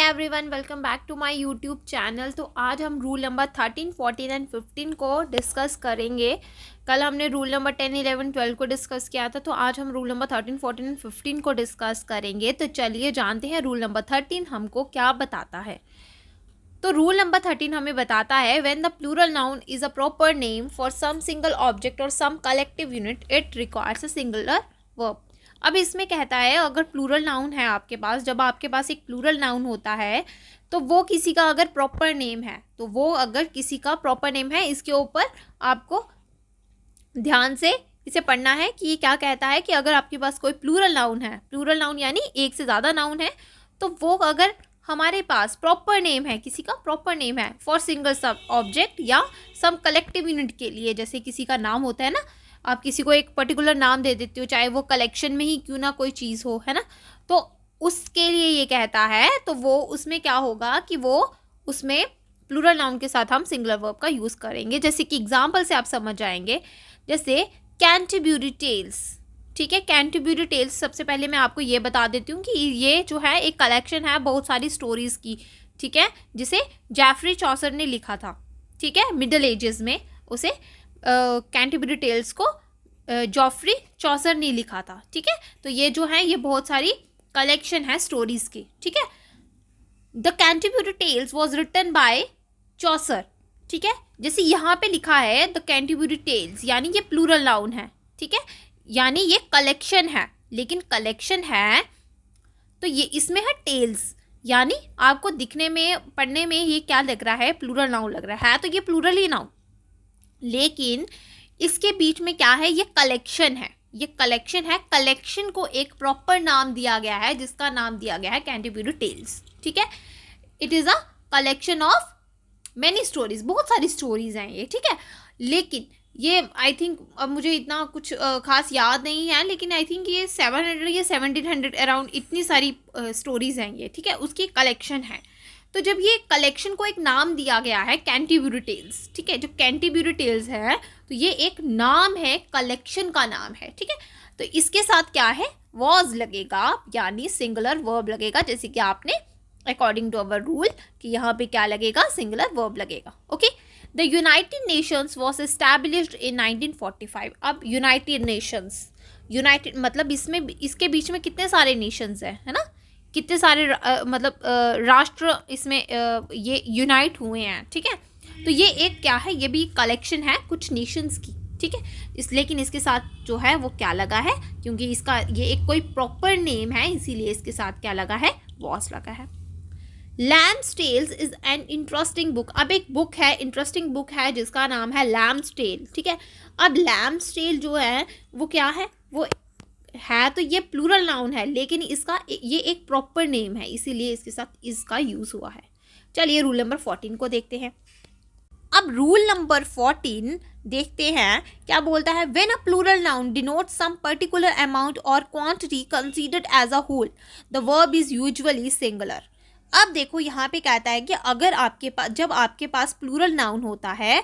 Everyone, welcome back to my YouTube channel. तो आज हम रूल नंबर 13, 14 एंड 15 को डिस्कस करेंगे। कल हमने रूल नंबर 10, 11, 12 को डिस्कस किया था, तो आज हम रूल नंबर 13, 14 एंड 15 को डिस्कस करेंगे। तो चलिए जानते हैं रूल नंबर 13 हमको क्या बताता है। तो रूल नंबर 13 हमें बताता है when the plural noun is a proper name for some single object और some collective unit it requires a singular verb. अब इसमें कहता है अगर प्लूरल नाउन है आपके पास, जब आपके पास एक प्लूरल नाउन होता है तो वो किसी का अगर प्रॉपर नेम है, तो वो अगर किसी का प्रॉपर नेम है, इसके ऊपर आपको ध्यान से इसे पढ़ना है कि ये क्या कहता है कि अगर आपके पास कोई प्लूरल नाउन है, प्लूरल नाउन यानी एक से ज़्यादा नाउन है, तो वो अगर हमारे पास प्रॉपर नेम है, किसी का प्रॉपर नेम है फॉर सिंगल सब ऑब्जेक्ट या सम कलेक्टिव यूनिट के लिए, जैसे किसी का नाम होता है ना, आप किसी को एक पर्टिकुलर नाम दे देते हो, चाहे वो कलेक्शन में ही क्यों ना कोई चीज़ हो, है ना, तो उसके लिए ये कहता है, तो वो उसमें क्या होगा कि वो उसमें प्लूरल नाउन के साथ हम सिंगुलर वर्ब का यूज़ करेंगे। जैसे कि एग्जाम्पल से आप समझ जाएंगे, जैसे कैंटरबरी टेल्स। ठीक है, कैंटरबरी टेल्स सबसे पहले मैं आपको ये बता देती हूँ कि ये जो है एक कलेक्शन है बहुत सारी स्टोरीज़ की, ठीक है, जिसे जेफरी चॉसर ने लिखा था। ठीक है, मिडल एजेस में उसे कैंटरबरी टेल्स को जॉफ्री चॉसर ने लिखा था। ठीक है, तो ये जो है ये बहुत सारी कलेक्शन है स्टोरीज़ की। ठीक है, the Canterbury Tales was written by Chaucer. ठीक है, जैसे यहाँ पे लिखा है द कैंटरबरी टेल्स, यानी ये प्लूरल नाउन है। ठीक है, यानी ये कलेक्शन है, लेकिन कलेक्शन है तो ये इसमें है टेल्स, यानी आपको दिखने में पढ़ने में ये क्या लग रहा है, प्लूरल नाउन लग रहा है तो ये प्लूरल ही नाउन, लेकिन इसके बीच में क्या है, ये कलेक्शन है, ये कलेक्शन है। कलेक्शन को एक प्रॉपर नाम दिया गया है जिसका नाम दिया गया है कैंटरबरी टेल्स। ठीक है, it is a collection of many stories, बहुत सारी स्टोरीज हैं ये। ठीक है, लेकिन ये आई थिंक, अब मुझे इतना कुछ खास याद नहीं है, लेकिन आई थिंक ये 700 या 1700 अराउंड इतनी सारी स्टोरीज हैं ये। ठीक है, उसकी कलेक्शन है। तो जब ये कलेक्शन को एक नाम दिया गया है कैंटरबरी टेल्स, ठीक है, जो कैंटरबरी टेल्स है तो ये एक नाम है, कलेक्शन का नाम है। ठीक है, तो इसके साथ क्या है, वॉज लगेगा, यानी सिंगुलर वर्ब लगेगा, जैसे कि आपने अकॉर्डिंग टू अवर रूल कि यहाँ पे क्या लगेगा, सिंगुलर वर्ब लगेगा। Okay, the United Nations was established in 1945। अब यूनाइटेड नेशंस, यूनाइटेड मतलब इसमें इसके बीच में कितने सारे नेशंस हैं, है ना, कितने सारे मतलब राष्ट्र इसमें ये यूनाइट हुए हैं। ठीक है, तो ये एक क्या है, ये भी कलेक्शन है कुछ नेशंस की। ठीक है, लेकिन इसके साथ जो है वो क्या लगा है, क्योंकि इसका ये एक कोई प्रॉपर नेम है, इसीलिए इसके साथ क्या लगा है, वॉस लगा है। Lamb's tales is an interesting book. अब एक बुक है, इंटरेस्टिंग बुक है, जिसका नाम है लैम्स टेल। ठीक है, अब लैम्स टेल जो है वो क्या है, वो है तो ये प्लूरल नाउन है, लेकिन इसका ये एक प्रॉपर नेम है, इसीलिए इसके साथ इसका यूज़ हुआ है। चलिए रूल नंबर 14 को देखते हैं। अब रूल नंबर 14 देखते हैं क्या बोलता है। When a plural noun denotes some particular amount और quantity considered as a whole, the verb is usually singular. अब देखो यहाँ पे कहता है कि अगर आपके पास, जब आपके पास प्लूरल नाउन होता है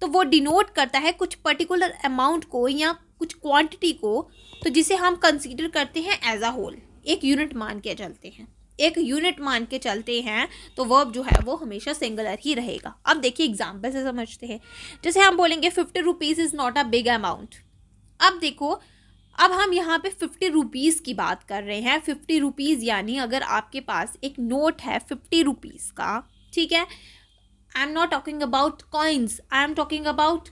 तो वो डिनोट करता है कुछ पर्टिकुलर अमाउंट को या कुछ क्वांटिटी को, तो जिसे हम कंसीडर करते हैं एज अ होल, एक यूनिट मान के चलते हैं, एक यूनिट मान के चलते हैं, तो वर्ब जो है वो हमेशा सिंगुलर ही रहेगा। अब देखिए एग्जाम्पल से समझते हैं, जैसे हम बोलेंगे 50 rupees is not a big amount. अब देखो, अब हम यहाँ पे 50 रुपीज़ की बात कर रहे हैं। 50 रुपीज़ यानी अगर आपके पास एक नोट है 50 रुपीज़ का, ठीक है, I am not talking about coins, I am talking about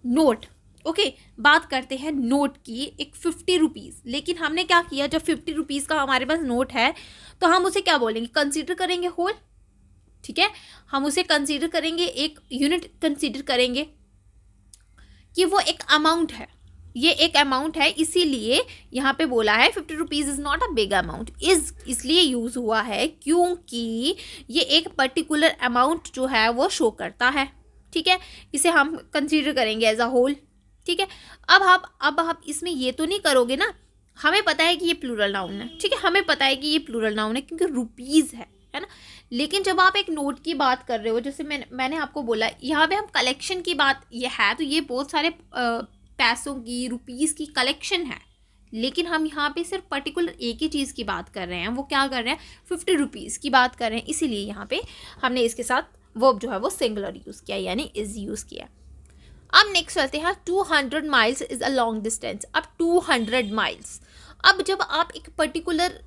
note. Okay, बात करते हैं नोट की, एक 50 रुपीज़। लेकिन हमने क्या किया, जब 50 रुपीज़ का हमारे पास नोट है तो हम उसे क्या बोलेंगे, कंसीडर करेंगे होल। ठीक है, हम उसे कंसीडर करेंगे, एक यूनिट कंसीडर करेंगे कि वो एक अमाउंट है, ये एक अमाउंट है, इसीलिए यहाँ पे बोला है 50 rupees is not a big amount. इसलिए यूज़ हुआ है क्योंकि ये एक पर्टिकुलर अमाउंट जो है वो शो करता है। ठीक है, इसे हम कंसीडर करेंगे एज अ होल। ठीक है, अब आप इसमें ये तो नहीं करोगे ना, हमें पता है कि ये प्लूरल नाउन है। ठीक है, हमें पता है कि ये प्लूरल नाउन है क्योंकि रुपीज़ है ना, लेकिन जब आप एक नोट की बात कर रहे हो, जैसे मैंने आपको बोला यहाँ पे हम कलेक्शन की बात ये है, तो ये बहुत सारे पैसों की, रुपीज़ की कलेक्शन है, लेकिन हम यहाँ पे सिर्फ पर्टिकुलर एक ही चीज़ की बात कर रहे हैं। वो क्या कर रहे हैं, 50 रुपीज़ की बात कर रहे हैं, इसीलिए यहाँ पे हमने इसके साथ वर्ब जो है वो सिंगुलर यूज़ किया, यानी इज यूज़ किया। अब नेक्स्ट चलते हैं, 200 miles is a long distance. अब 200 माइल्स, अब जब आप एक पर्टिकुलर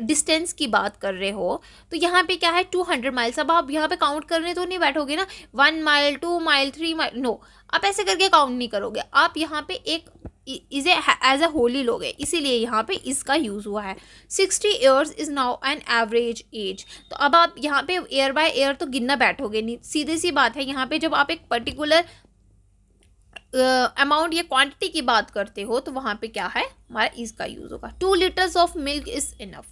डिस्टेंस की बात कर रहे हो तो यहाँ पे क्या है 200 माइल्स। अब आप यहाँ पे काउंट करने तो नहीं बैठोगे ना, 1 माइल 2 माइल 3 माइल, नो, आप ऐसे करके काउंट नहीं करोगे। आप यहाँ पे एक इसे एज अ होल ही लोगे, इसीलिए यहाँ पे इसका यूज़ हुआ है। 60 years is now an average age. तो अब आप यहाँ पे ईयर बाय ईयर तो गिनना बैठोगे नहीं, सीधी सी बात है। यहाँ पे जब आप एक पर्टिकुलर अमाउंट या क्वांटिटी की बात करते हो तो वहाँ पे क्या है, हमारा इसका यूज़ होगा। 2 litres of milk is enough.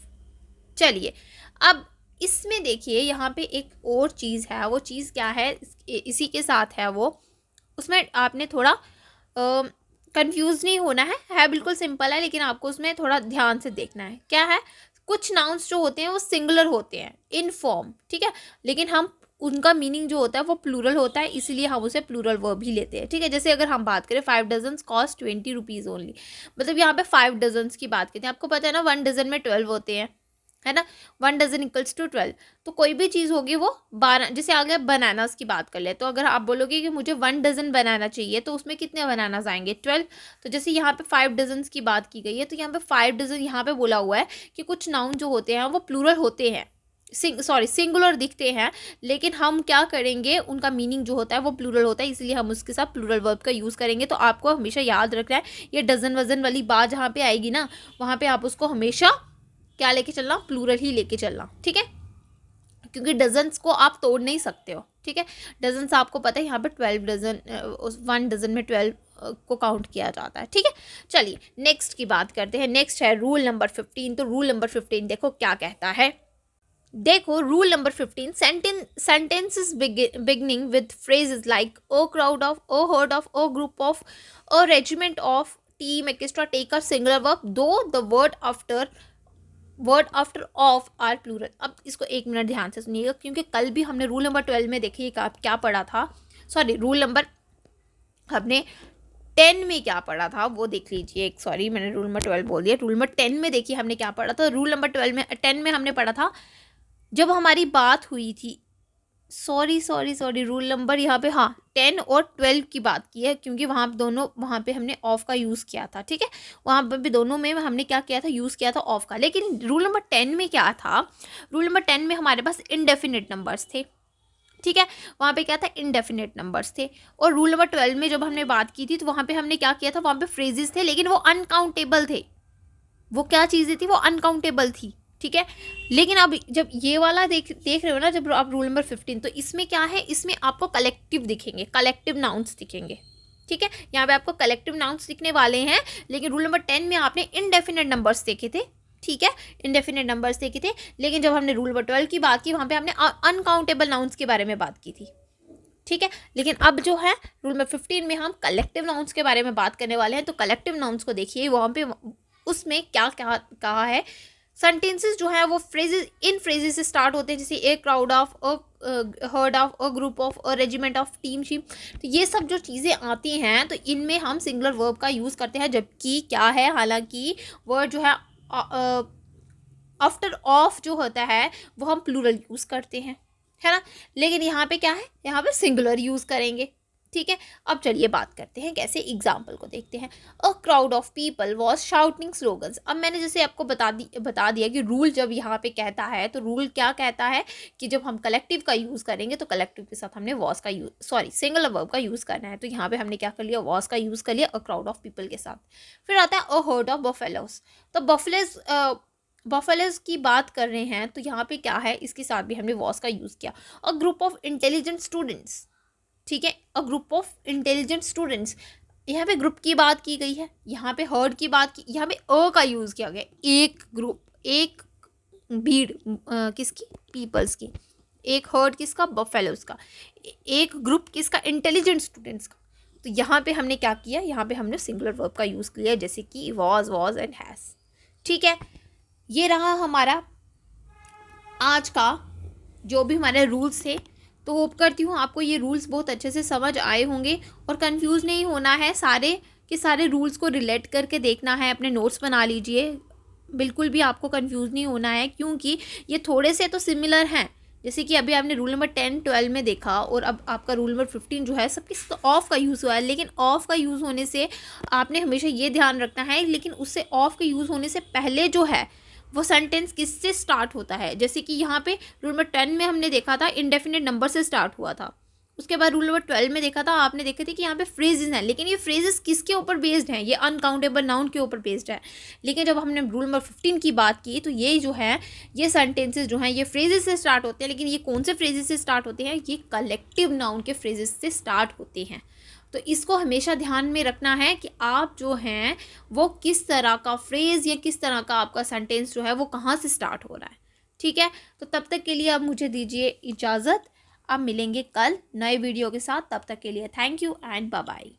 चलिए अब इसमें देखिए यहाँ पे एक और चीज़ है, वो चीज़ क्या है, इसी के साथ है वो, उसमें आपने थोड़ा कंफ्यूज नहीं होना है बिल्कुल सिंपल है, लेकिन आपको उसमें थोड़ा ध्यान से देखना है। क्या है, कुछ नाउन्स जो होते हैं वो सिंगुलर होते हैं इन फॉर्म, ठीक है, लेकिन हम उनका मीनिंग जो होता है वो प्लूरल होता है, इसलिए हम उसे प्लूरल वर्ब ही लेते हैं, ठीक है। जैसे अगर हम बात करें 5 डजन्स कॉस्ट 20 रुपीज़ ओनली, मतलब यहाँ पे 5 डजन्स की बात करते हैं। आपको पता है ना 1 डजन में 12 होते हैं, है ना, 1 डजन इक्वल्स टू 12। तो कोई भी चीज़ होगी वो 12, जैसे आगे बनानास की बात कर ले, तो अगर आप बोलोगे कि मुझे 1 डजन बनाना चाहिए तो उसमें कितने बनानास आएंगे, 12। तो जैसे यहाँ पे 5 डजन्स की बात की गई है, तो यहाँ पे 5 डजन यहाँ पे बोला हुआ है कि कुछ नाउन जो होते हैं वो प्लूरल होते हैं, सिंगुलर दिखते हैं, लेकिन हम क्या करेंगे, उनका मीनिंग जो होता है वो प्लूरल होता है, इसलिए हम उसके साथ प्लूरल वर्ब का यूज़ करेंगे। तो आपको हमेशा याद रखना है, ये डजन वजन वाली बात जहाँ पे आएगी ना, वहाँ पे आप उसको हमेशा क्या लेके चलना, प्लूरल ही लेके चलना, ठीक है, क्योंकि डजन्स को आप तोड़ नहीं सकते हो, ठीक है। डजन्स आपको पता है यहाँ पे 12 डजन, 1 डजन में 12 को काउंट किया जाता है, ठीक है। चलिए नेक्स्ट की बात करते हैं। नेक्स्ट है रूल नंबर 15। तो रूल नंबर 15 देखो क्या कहता है, देखो rule number 15, sentences beginning with phrases like a crowd of, a herd of, a group of, a regiment of, team etc take a singular verb though the word after of are plural। अब इसको एक minute ध्यान से सुनिएगा, क्योंकि कल भी हमने रूल नंबर 12 में देखिए क्या पढ़ा था, सॉरी रूल नंबर हमने 10 में क्या पढ़ा था वो देख लीजिए। एक सॉरी मैंने रूल नंबर 12 बोल दिया, रूल नंबर 10 में देखिए हमने क्या पढ़ा था। रूल नंबर 12 में 10 में हमने पढ़ा था, जब हमारी बात हुई थी, सॉरी रूल नंबर यहाँ पे, हाँ 10 और 12 की बात की है, क्योंकि वहाँ पे हमने ऑफ का यूज़ किया था, ठीक है। वहाँ पे भी दोनों में हमने क्या किया था, यूज़ किया था ऑफ का। लेकिन रूल नंबर 10 में क्या था, रूल नंबर 10 में हमारे पास इनडेफिनिट नंबर्स थे, ठीक है, वहाँ पे क्या था, इनडेफिनिट नंबर्स थे। और रूल नंबर 12 में जब हमने बात की थी तो वहाँ पे हमने क्या किया था, वहाँ पे फ्रेजेस थे, लेकिन वो अनकाउंटेबल थे। वो क्या चीज़ें थी, वो अनकाउंटेबल थी, ठीक है। लेकिन अब जब ये वाला देख रहे हो ना, जब आप रूल नंबर 15, तो इसमें क्या है, इसमें आपको कलेक्टिव दिखेंगे, कलेक्टिव नाउन्स दिखेंगे, ठीक है। यहाँ पे आपको कलेक्टिव नाउन्स दिखने वाले हैं। लेकिन रूल नंबर 10 में आपने इनडेफिनेट नंबर्स देखे थे, ठीक है, इनडेफिनेट नंबर्स देखे थे। लेकिन जब हमने रूल नंबर 12 की बात की, वहाँ पे हमने अनकाउंटेबल नाउन्स के बारे में बात की थी, ठीक है। लेकिन अब जो है रूल नंबर 15 में हम कलेक्टिव नाउन्स के बारे में बात करने वाले हैं। तो कलेक्टिव नाउन्स को देखिए, वहाँ पे उसमें क्या क्या कहा है, सेंटेंसेस जो है वो फ्रेजेस, इन फ्रेजेस से स्टार्ट होते हैं, जैसे a crowd of, a herd of, a group of, a regiment of, team sheep. तो ये सब जो चीज़ें आती हैं तो इनमें हम सिंगुलर वर्ब का यूज़ करते हैं, जबकि क्या है, हालांकि वर्ड जो है आफ्टर ऑफ जो होता है वो हम प्लूरल यूज़ करते हैं, है ना। लेकिन यहाँ पे क्या है, यहाँ पे सिंगुलर यूज़ करेंगे, ठीक है। अब चलिए बात करते हैं कैसे, एग्जाम्पल को देखते हैं। A crowd of people was shouting slogans. अब मैंने जैसे आपको बता दिया कि रूल जब यहाँ पे कहता है तो रूल क्या कहता है कि जब हम कलेक्टिव का यूज़ करेंगे तो कलेक्टिव के साथ हमने वॉज का सिंगुलर वर्ब का यूज़ करना है। तो यहाँ पे हमने क्या कर लिया, वॉज का यूज़ कर लिया अ क्राउड ऑफ पीपल के साथ। फिर आता है अ हर्ड ऑफ बफेलोज। तो बफेलोज की बात कर रहे हैं, तो यहाँ पे क्या है, इसके साथ भी हमने वॉज का यूज़ किया। A group of intelligent students, ठीक है, a group of intelligent students. यहाँ पे ग्रुप की बात की गई है, यहाँ पे हर्ड की बात की, यहाँ पे अ का यूज़ किया गया। एक ग्रुप, एक भीड़, किसकी, पीपल्स की। एक हर्ड किसका, बफेलोज का। एक ग्रुप किसका, इंटेलिजेंट स्टूडेंट्स का। तो यहाँ पे हमने क्या किया, यहाँ पे हमने सिंगुलर वर्ब का यूज़ किया, जैसे कि वॉज एंड हैज़, ठीक है। ये रहा हमारा आज का जो भी हमारे रूल्स थे। तो होप करती हूँ आपको ये रूल्स बहुत अच्छे से समझ आए होंगे और कंफ्यूज नहीं होना है सारे कि सारे रूल्स को रिलेट करके देखना है, अपने नोट्स बना लीजिए, बिल्कुल भी आपको कंफ्यूज नहीं होना है, क्योंकि ये थोड़े से तो सिमिलर हैं। जैसे कि अभी आपने रूल नंबर 10 12 में देखा और अब आपका रूल नंबर 15 जो है सबके तो ऑफ का यूज़ हुआ है, लेकिन ऑफ का यूज़ होने से आपने हमेशा ये ध्यान रखना है, लेकिन उससे ऑफ का यूज़ होने से पहले जो है वो सेंटेंस किससे स्टार्ट होता है। जैसे कि यहाँ पे रूल नंबर 10 में हमने देखा था इंडेफिनिट नंबर से स्टार्ट हुआ था, उसके बाद रूल नंबर 12 में देखा था, आपने देखे थे कि यहाँ पे फ्रेजेस हैं, लेकिन ये फ्रेजेस किसके ऊपर बेस्ड हैं, ये अनकाउंटेबल नाउन के ऊपर बेस्ड है। लेकिन जब हमने रूल नंबर 15 की बात की तो ये जो है ये सेंटेंसेस जो हैं ये फ्रेजेस से स्टार्ट होते हैं, लेकिन ये कौन से फ्रेजेस से स्टार्ट होते हैं, ये कलेक्टिव नाउन के फ्रेजेस से स्टार्ट होते हैं। तो इसको हमेशा ध्यान में रखना है कि आप जो हैं वो किस तरह का फ्रेज़ या किस तरह का आपका सेंटेंस जो है वो कहाँ से स्टार्ट हो रहा है। ठीक है, तो तब तक के लिए आप मुझे दीजिए इजाज़त। अब मिलेंगे कल नए वीडियो के साथ, तब तक के लिए thank you and bye bye.